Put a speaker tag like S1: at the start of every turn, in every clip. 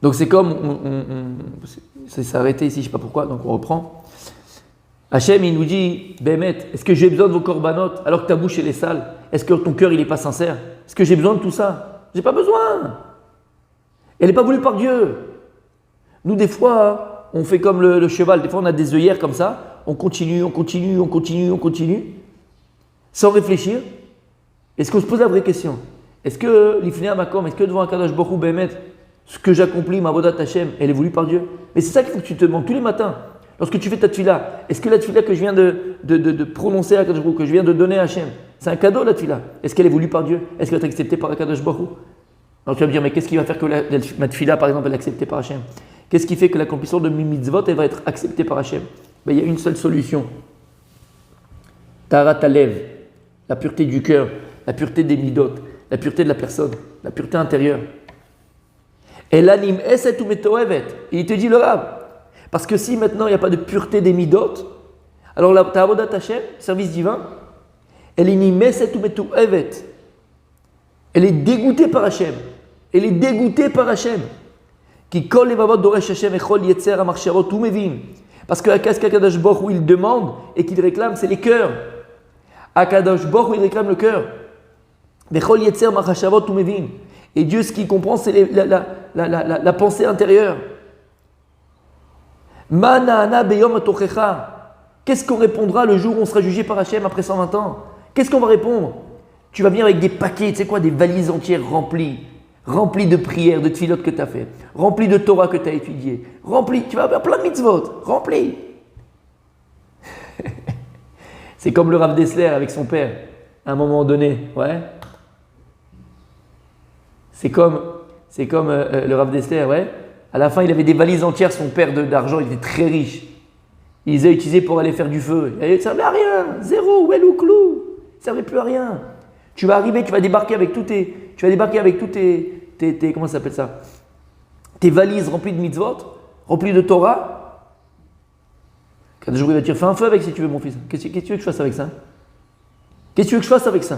S1: Donc c'est comme, ça s'est arrêté ici, je ne sais pas pourquoi, donc on reprend. Hachem, il nous dit, Bémet, est-ce que j'ai besoin de vos corbanotes alors que ta bouche elle est sale? Est-ce que ton cœur il n'est pas sincère? Est-ce que j'ai besoin de tout ça? J'ai pas besoin. Elle n'est pas voulue par Dieu. Nous, des fois, on fait comme le cheval. Des fois, on a des œillères comme ça. On continue, sans réfléchir. Est-ce qu'on se pose la vraie question? Est-ce que l'Ifnei Makom, est-ce que devant Akadosh Baruch Hu Bémet, ce que j'accomplis, ma Avodat Hashem, elle est voulue par Dieu? Mais c'est ça qu'il faut que tu te demandes tous les matins. Lorsque tu fais ta tefila, est-ce que la tefila que je viens de prononcer à Akadosh Baruch Hu, que je viens de donner à Hashem, c'est un cadeau la tefila? Est-ce qu'elle est voulue par Dieu? Est-ce qu'elle est acceptée par Akadosh Baruch Hu? Alors tu vas me dire, mais qu'est-ce qui va faire que ma tefila, par exemple, elle est acceptée par Hashem? Qu'est-ce qui fait que l'accomplissement de mes mitzvot, elle va être acceptée par Hashem? Ben, il y a une seule solution. Taharat halev, la pureté du cœur, la pureté des midot, la pureté de la personne, la pureté intérieure. Et l'anim eset ou metoevet. Et il te dit le Rav. Parce que si maintenant il n'y a pas de pureté des midot, alors la ta'avodat Hashem, service divin, elle est nimeset ou metoevet. Elle est dégoûtée par Hashem. Elle est dégoûtée par Hashem. Qui colle les vavot d'oresh Hashem et chol yetzer amarchavot ou mevim. Parce que Akadosh Baruch Hu il demande et qu'il réclame, c'est les cœurs. Akadosh Baruch Hu il réclame le cœur. Mais chol yetzer amarchavot ou mevim. Et Dieu, ce qu'il comprend, c'est la pensée intérieure. Mana'ana beyom atochecha. Qu'est-ce qu'on répondra le jour où on sera jugé par Hashem après 120 ans? Qu'est-ce qu'on va répondre? Tu vas venir avec des paquets, tu sais quoi, des valises entières remplies de prières, de tefilot que tu as fait, remplies de Torah que tu as étudié, tu vas avoir plein de mitzvot, remplis. C'est comme le Rav Dessler avec son père, à un moment donné, ouais. C'est comme le Rav Dessler, ouais. À la fin, il avait des valises entières, son père d'argent, il était très riche. Il les a utilisées pour aller faire du feu. Ça ne servait à rien, zéro, well ou clou, ça ne servait plus à rien. Tu vas arriver, tu vas débarquer avec tous tes comment ça s'appelle ça? Tes valises remplies de mitzvot, remplies de Torah. Quand un jour il va te dire, fais un feu avec si tu veux mon fils. Qu'est-ce que tu veux que je fasse avec ça? Qu'est-ce que tu veux que je fasse avec ça?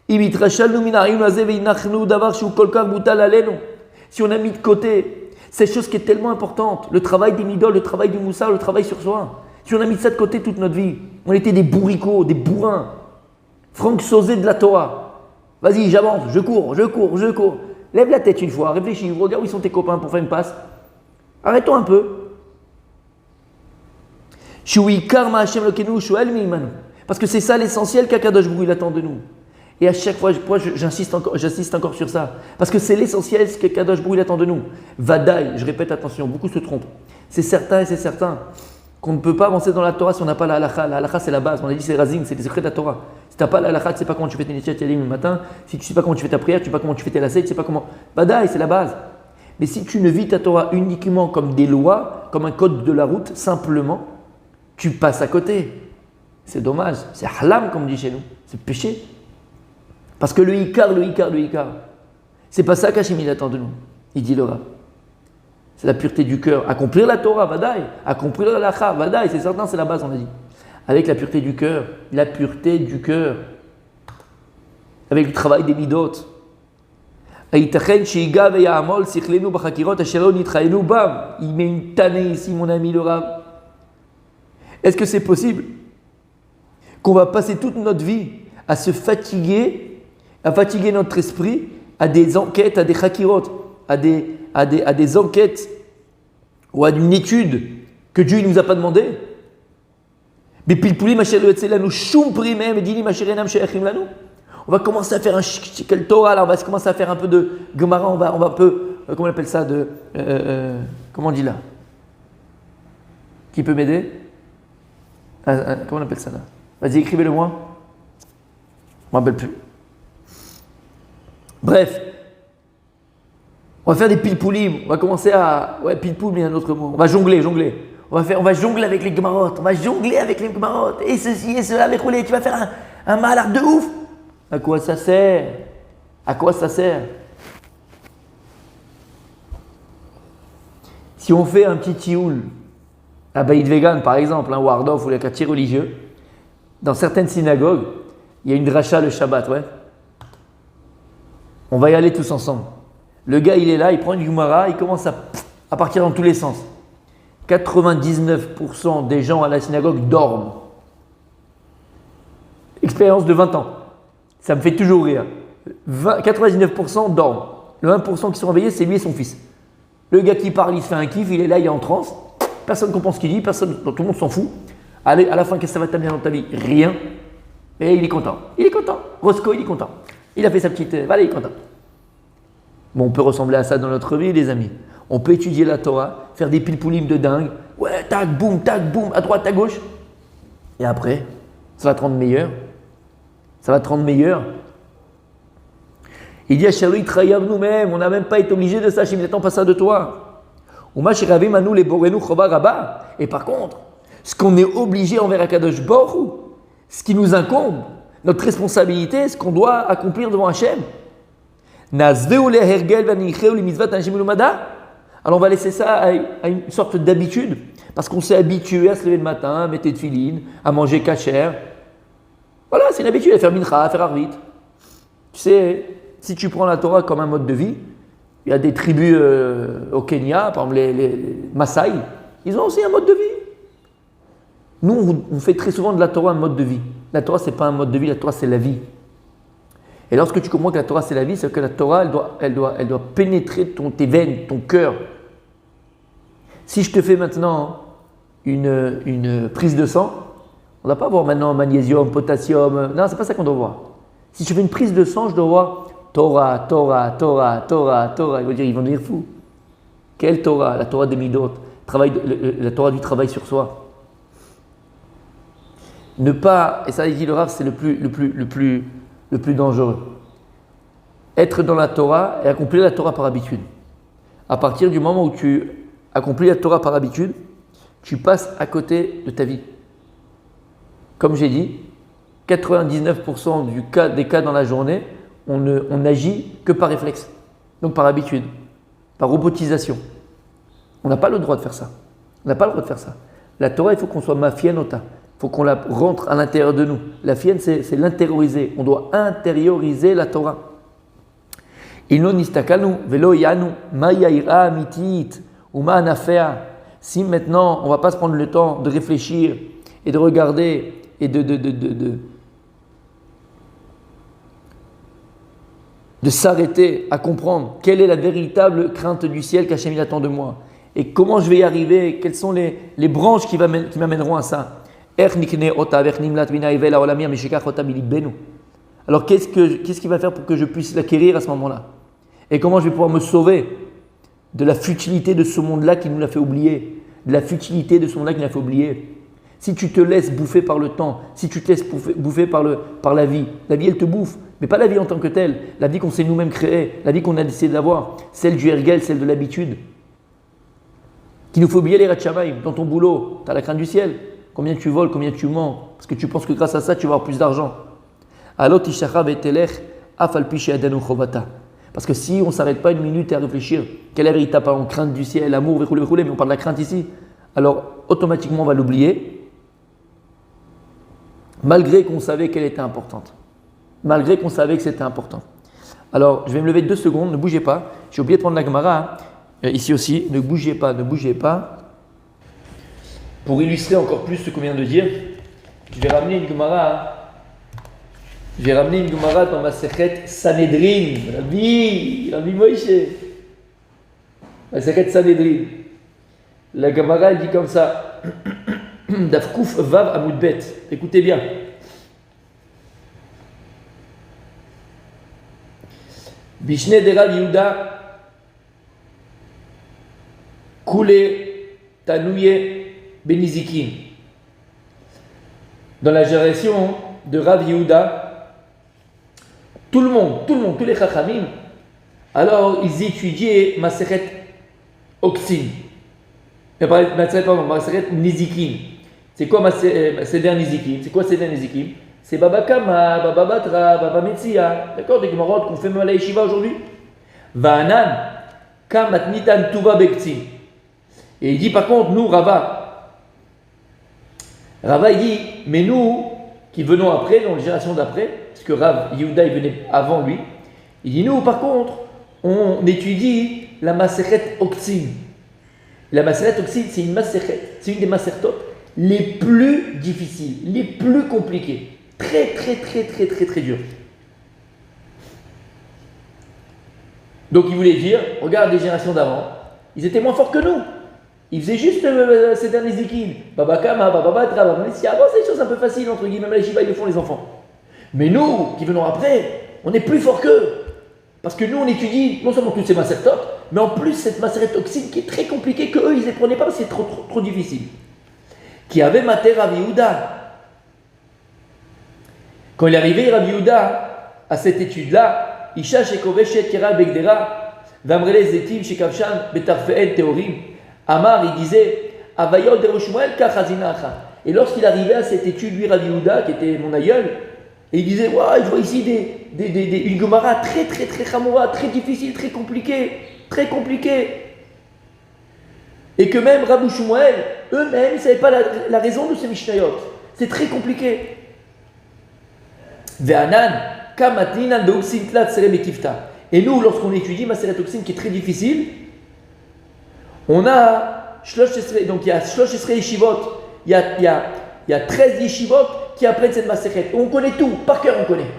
S1: Si on a mis de côté cette chose qui est tellement importante, le travail des midoles, le travail du moussard, le travail sur soi, si on a mis ça de côté toute notre vie, on était des bourricots, des bourrins, Franck Sauzet de la Torah. Vas-y, j'avance, je cours. Lève la tête une fois, réfléchis, regarde où sont tes copains pour faire une passe. Arrête-toi un peu. Parce que c'est ça l'essentiel qu'Akadosh Baruch Hu attend de nous. Et à chaque fois, j'insiste encore sur ça. Parce que c'est l'essentiel ce qu'Akadosh Baruch Hu attend de nous. Vadaï, je répète, attention, beaucoup se trompent. C'est certain qu'on ne peut pas avancer dans la Torah si on n'a pas la halakha. La halakha, c'est la base. On a dit c'est razim, c'est les secrets de la Torah. Si tu n'as pas la halakha, tu ne sais pas comment tu fais tes netiat yalim le matin. Si tu ne sais pas comment tu fais ta prière, tu ne sais pas comment tu fais tes lacets, tu ne sais pas comment. Vadaï, c'est la base. Mais si tu ne vis ta Torah uniquement comme des lois, comme un code de la route, simplement, tu passes à côté. C'est dommage. C'est halam, comme on dit chez nous. C'est péché. Parce que le ikar, c'est pas ça qu'Hachem attend de nous. Il dit le Rav. C'est la pureté du cœur. Accomplir la Torah, vadaï. Accomplir la lacha, vadaï. C'est certain, c'est la base, on a dit. Avec la pureté du cœur. Avec le travail des midot. Il met une tannée ici, mon ami le Rav. Est-ce que c'est possible qu'on va passer toute notre vie à se fatiguer, à fatiguer notre esprit à des enquêtes, à des chakirot, à des enquêtes ou à une étude que Dieu ne nous a pas demandé? On va commencer à faire un quel Torah, là, on va commencer à faire un peu de Gemara, on va un peu, comment on appelle ça, comment on dit là? Qui peut m'aider? Comment on appelle ça là? Vas-y, écrivez-le moi. Je ne me rappelle plus. Bref, on va faire des pilpoulim. On va commencer à. Ouais, pilpoul, mais il y a un autre mot. On va jongler. On va jongler avec les gemarot. Et ceci et cela, avec roulé. Tu vas faire un malheur de ouf. À quoi ça sert? Si on fait un petit tioul à Baïd Vegan, par exemple, ou à Ardov, ou les quartiers religieux, dans certaines synagogues, il y a une dracha le Shabbat, ouais. On va y aller tous ensemble. Le gars, il est là, il prend une Gemara, il commence à partir dans tous les sens. 99% des gens à la synagogue dorment. Expérience de 20 ans. Ça me fait toujours rire. 99% dorment. Le 1% qui sont réveillés, c'est lui et son fils. Le gars qui parle, il se fait un kiff, il est là, il est en transe. Personne ne comprend ce qu'il dit, tout le monde s'en fout. Allez, à la fin, qu'est-ce que ça va t'amener dans ta vie? Rien. Et il est content. Il est content. Roscoe, il est content. Il a fait sa petite... Voilà, il est content. Bon, on peut ressembler à ça dans notre vie, les amis. On peut étudier la Torah, faire des pilpoulim de dingue. Ouais, tac, boum, à droite, à gauche. Et après, ça va te rendre meilleur. Ça va te rendre meilleur. Il dit à Chéri, travaillons nous-mêmes. On n'a même pas été obligé de ça. Chez n'attend pas ça de toi. Et par contre, ce qu'on est obligé envers Akadosh Baruch Hu, ce qui nous incombe, notre responsabilité, ce qu'on doit accomplir devant Hachem. Alors on va laisser ça à une sorte d'habitude, parce qu'on s'est habitué à se lever le matin, à mettre des tefilines, à manger kasher. Voilà, c'est une habitude, à faire mincha, à faire arvit. Tu sais, si tu prends la Torah comme un mode de vie, il y a des tribus au Kenya, par exemple les Maasai, ils ont aussi un mode de vie. Nous, on fait très souvent de la Torah un mode de vie. La Torah, ce n'est pas un mode de vie, la Torah, c'est la vie. Et lorsque tu comprends que la Torah, c'est la vie, c'est que la Torah, elle doit pénétrer tes veines, ton cœur. Si je te fais maintenant une prise de sang, on ne va pas voir maintenant magnésium, potassium. Non, ce n'est pas ça qu'on doit voir. Si je fais une prise de sang, je dois voir Torah, Torah, Torah, Torah, Torah. Ils vont devenir fous. Quelle Torah? La Torah des Midot, la Torah du travail sur soi. Ne pas, et ça dit le Rav, c'est le plus dangereux. Être dans la Torah et accomplir la Torah par habitude. À partir du moment où tu accomplis la Torah par habitude, tu passes à côté de ta vie. Comme j'ai dit, 99% des cas dans la journée, on n'agit que par réflexe, donc par habitude, par robotisation. On n'a pas le droit de faire ça. On n'a pas le droit de faire ça. La Torah, il faut qu'on soit mafienota. Il faut qu'on la rentre à l'intérieur de nous. La fienne, c'est l'intérioriser. On doit intérioriser la Torah. Ino nistakanu velo yanu ma yaira amitit ou ma anafea. Si maintenant, on ne va pas se prendre le temps de réfléchir et de regarder et de s'arrêter à comprendre quelle est la véritable crainte du ciel qu'Hachem il attend de moi et comment je vais y arriver, quelles sont les branches qui m'amèneront à ça. Alors qu'est-ce qui va faire pour que je puisse l'acquérir à ce moment-là? Et comment je vais pouvoir me sauver de la futilité de ce monde-là qui nous l'a fait oublier, de la futilité de ce monde-là qui nous l'a fait oublier. Si tu te laisses bouffer par le temps, si tu te laisses bouffer par la vie elle te bouffe, mais pas la vie en tant que telle, la vie qu'on s'est nous-mêmes créée, la vie qu'on a décidé d'avoir, celle du ergel, celle de l'habitude. Qu'il nous faut oublier les Ratchamaïm. Dans ton boulot, tu as la crainte du ciel. Combien tu voles, combien tu mens, parce que tu penses que grâce à ça, tu vas avoir plus d'argent. Parce que si on ne s'arrête pas une minute à réfléchir, quelle est la véritable crainte du ciel, l'amour, mais on parle de la crainte ici, alors automatiquement on va l'oublier, malgré qu'on savait qu'elle était importante. Malgré qu'on savait que c'était important. Alors, je vais me lever 2 secondes, ne bougez pas. J'ai oublié de prendre la Gemara, ici aussi, ne bougez pas. Pour illustrer encore plus ce qu'on vient de dire, je vais ramener une Gemara dans ma Sechet Sanhedrin. Rabbi Moïse. La Sechet Sanhedrin. La Gemara, elle dit comme ça. Dafkouf Vav Amoud Bet. Écoutez bien. Bishne de Rav Yehuda Koulé Tanouye Benizikin. Dans la génération de Rav Yehuda, tout le monde, tous les Chachamim, alors ils étudiaient Masechet Oksin. Masechet Nizikin. C'est quoi Seder Nizikin? C'est quoi Seder Nizikin? C'est Baba Kama, Baba Batra, Baba Metzia. D'accord, des Gemorot qu'on fait même à la Yeshiva aujourd'hui. Va'anan, Kamat Nitan Tuva Bektin. Et il dit par contre, nous, Rava, il dit, mais nous, qui venons après, dans la génération d'après, parce que Rav Yehuda, il venait avant lui, il dit, nous, par contre, on étudie la Maseret Oktzin. La Maseret Oktzin, c'est une Maseret, c'est une des Masertot les plus difficiles, les plus compliquées. Très, très, très, très, très, très dur. Donc il voulait dire, regarde les générations d'avant, ils étaient moins forts que nous. Ils faisaient juste ces derniers zikines. Baba Kama, Baba Batra, Baba Messia. Avant, c'est des choses un peu faciles, entre guillemets, même les Shiva, ils le font les enfants. Mais nous, qui venons après, on est plus forts qu'eux. Parce que nous, on étudie non seulement toutes ces Masertot, mais en plus cette Maseret Oktzin qui est très compliquée, qu'eux, ils ne les prenaient pas parce que c'est trop difficile. Qui avait maté Rabbi Yehuda. Quand il est arrivé, Rabbi Yehuda, à cette étude-là, Isha shekoveshet kira begdera, vamrele zetim shekavshan betarfeen teorim, Amar, il disait, Avayol de Shmuel kachazinacha. Et lorsqu'il arrivait à cette étude, lui, Rabbi Yehuda, qui était mon aïeul, et il disait, ouais, je vois ici une Gemara très, très, très chamoura, très difficile, très compliquée. Et que même Rabbi Shmuel, eux-mêmes, ils ne savaient pas la raison de ces Mishnayot. C'est très compliqué. Ve'anan, kamatlinan deuksin tlat serem etifta. Et nous, lorsqu'on étudie Maseret Oktzin, qui est très difficile, on a Shlosh Esrei, donc il y a Shlosh Esrei Yeshivot, il y a 13 Yeshivot qui apprennent cette Maseret. On connaît tout, par cœur on connaît.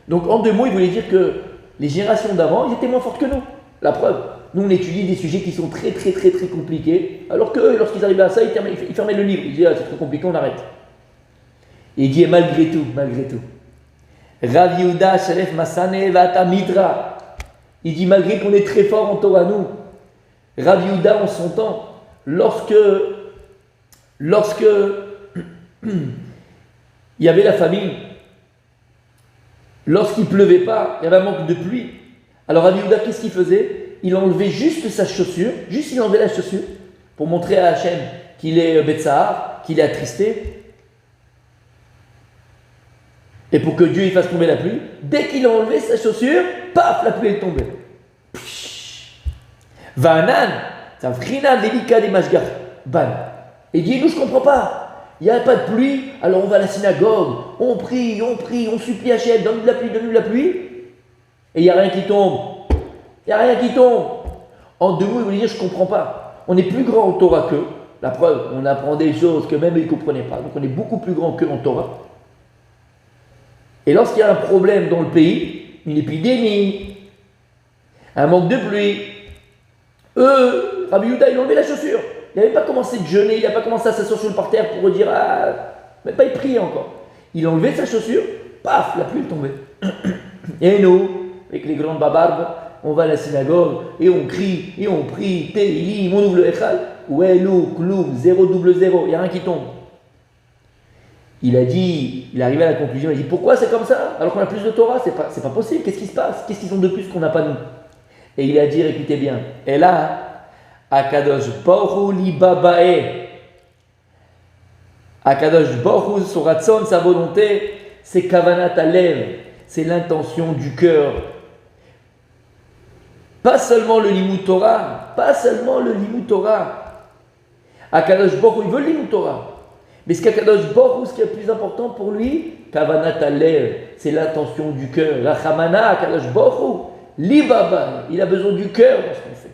S1: Donc en deux mots, il voulait dire que les générations d'avant, ils étaient moins fortes que nous. La preuve, nous on étudie des sujets qui sont très très très très compliqués, alors qu'eux, lorsqu'ils arrivaient à ça, ils fermaient le livre. Ils disaient, ah, c'est trop compliqué, on arrête. Et il dit, malgré tout, Rav Yehuda Shalef Masane Vata Midra. Il dit, malgré qu'on est très fort en Torah, nous, Rav Yehuda en son temps, lorsque il y avait la famine, lorsqu'il ne pleuvait pas, il y avait un manque de pluie, alors Rav Yehuda, qu'est-ce qu'il faisait? Il enlevait juste sa chaussure, il enlevait la chaussure, pour montrer à Hachem qu'il est Betsahar, qu'il est attristé, et pour que Dieu il fasse tomber la pluie. Dès qu'il a enlevé sa chaussure, paf, la pluie est tombée. Vanan, c'est un frina délicat des mashgar. Ban. Et dit, nous je ne comprends pas. Il n'y a pas de pluie, alors on va à la synagogue, on prie, on supplie Hachem, donne-nous de la pluie. Et il n'y a rien qui tombe. En deux mots, il voulait dire, je ne comprends pas. On est plus grand en Torah qu'eux. La preuve, on apprend des choses que même ils ne comprenaient pas. Donc on est beaucoup plus grand qu'eux en Torah. Et lorsqu'il y a un problème dans le pays, une épidémie, un manque de pluie, eux, Rabbi Yehuda, il a enlevé la chaussure. Il n'avait pas commencé de jeûner, il n'a pas commencé à s'asseoir sur le parterre pour dire, ah, mais pas il priait encore. Il a enlevé sa chaussure, paf, la pluie est tombée. Et nous, avec les grandes babarbes, on va à la synagogue et on crie et on prie, Teilim, on ouvre le Echal, Ouelou, Kloum, 000, il n'y a rien qui tombe. Il est arrivé à la conclusion, il a dit, pourquoi c'est comme ça? Alors qu'on a plus de Torah, c'est pas possible, qu'est-ce qui se passe? Qu'est-ce qu'ils ont de plus qu'on n'a pas nous? Et il a dit, écoutez bien, et là, Akadosh Baruch Hu li babae. Akadosh Baruch Hu, son ratson, sa volonté, c'est kavanat alev, c'est l'intention du cœur. Pas seulement le limud Torah, Akadosh Baruch Hu, il veut le limud Torah. Mais ce qu'Akadosh Baruch Hu, ce qui est le plus important pour lui, kavanat alev, c'est l'intention du cœur. Rachamana, Akadosh Baruch Hu, li baba, il a besoin du cœur dans ce qu'on fait.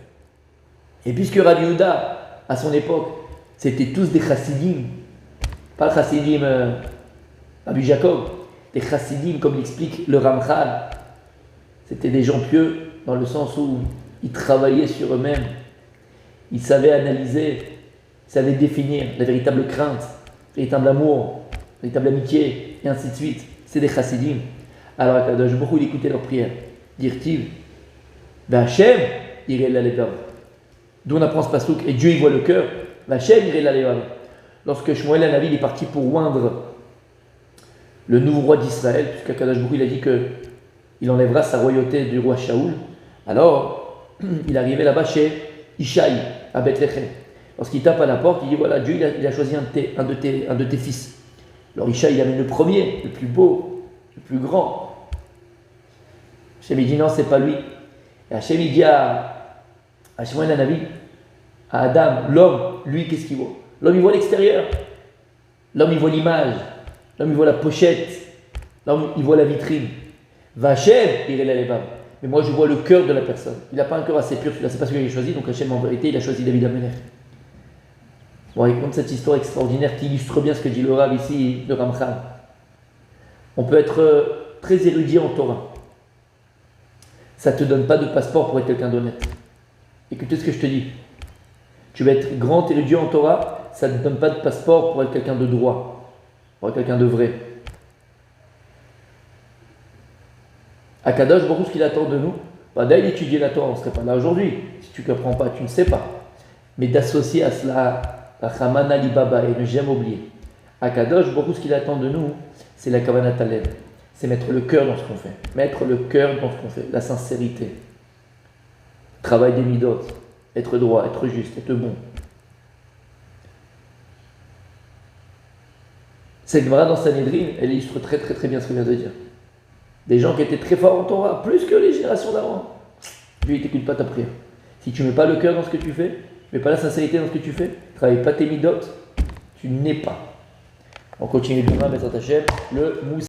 S1: Et puisque Rabbi Yehuda, à son époque, c'était tous des chassidim, pas le chassidim Rabbi Jacob, des chassidim comme l'explique le Ramchal, c'était des gens pieux dans le sens où ils travaillaient sur eux-mêmes, ils savaient analyser, ils savaient définir la véritable crainte, le véritable amour, la véritable amitié, et ainsi de suite. C'est des chassidim. Alors Akadosh Baruch Hu, il écoutait leurs prières. Dire-t-il, V'Hachem irait la levav. D'où on apprend ce pasouk, et Dieu il voit le cœur. V'Hachem irait la levav. Lorsque Shmuel Hanavi est parti pour oindre le nouveau roi d'Israël, puisque Akadosh Baruch Hu il a dit qu'il enlèvera sa royauté du roi Shaoul, alors il arrivait là-bas chez Ishaï, à Bethléem. Lorsqu'il tape à la porte, il dit voilà, Dieu il a choisi un de tes fils. Alors Ishaï il amène le premier, le plus beau, le plus grand. Hachem il dit non, c'est pas lui. Et Hachem il dit à Shmuel Hanavi, à Adam, l'homme, lui, qu'est-ce qu'il voit? L'homme il voit l'extérieur. L'homme il voit l'image. L'homme il voit la pochette. L'homme il voit la vitrine. V'Hachem irait la levav. Mais moi, je vois le cœur de la personne. Il n'a pas un cœur assez pur, celui-là, c'est pas ce que j'ai choisi. Donc Hachem, en vérité, il a choisi David Amelech. Bon, il raconte cette histoire extraordinaire qui illustre bien ce que dit le Rav ici de Ramchal. On peut être très érudit en Torah. Ça ne te donne pas de passeport pour être quelqu'un d'honnête. Écoutez ce que je te dis. Tu vas être grand érudit en Torah, ça ne te donne pas de passeport pour être quelqu'un de droit, pour être quelqu'un de vrai. Akadosh Baruch Hu, ce qu'il attend de nous, pas d'aller étudier la Torah, on ne serait pas là aujourd'hui. Si tu ne comprends pas, tu ne sais pas. Mais d'associer à cela la Haman Ali Baba et ne jamais oublier. Akadosh Baruch Hu, ce qu'il attend de nous, c'est la Kavanat Alev. C'est mettre le cœur dans ce qu'on fait. Mettre le cœur dans ce qu'on fait. La sincérité. Travail des midot. Être droit, être juste, être bon. Cette Gemara dans Sanhedrin, elle illustre très très très bien ce que je viens de dire. Des gens qui étaient très forts en Torah, plus que les générations d'avant. Lui, il ne t'écoute pas ta prière. Si tu ne mets pas le cœur dans ce que tu fais, tu ne mets pas la sincérité dans ce que tu fais, tu ne travailles pas tes midot, tu n'es pas. On continue demain, Bezrat Hashem, le Moussa.